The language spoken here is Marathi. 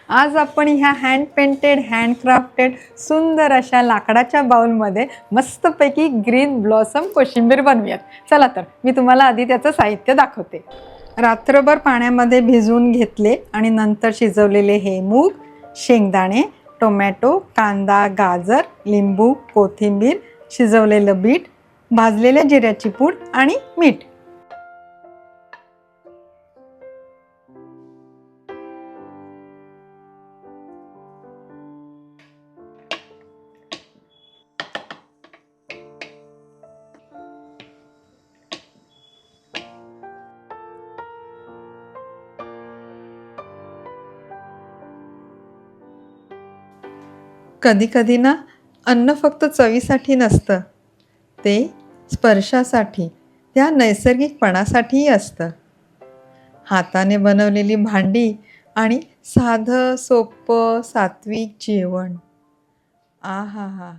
आज आपण ह्या हँड पेंटेड हँडक्राफ्टेड सुंदर अशा लाकडाच्या बाउलमध्ये मस्तपैकी ग्रीन ब्लॉसम कोशिंबीर बनवूयात. चला तर मी तुम्हाला आधी त्याचं साहित्य दाखवते. रात्रभर पाण्यामध्ये भिजवून घेतले आणि नंतर शिजवलेले हे मूग, शेंगदाणे, टोमॅटो, कांदा, गाजर, लिंबू, कोथिंबीर, शिजवलेलं बीट, भाजलेल्या जिऱ्याची पूड आणि मीठ. कधी कधी ना अन्न फक्त चवीसाठी नसतं, ते स्पर्शासाठी, त्या नैसर्गिकपणासाठीही असतं. हाताने बनवलेली भांडी आणि साधं सोपं सात्विक जेवण. आ हा हा.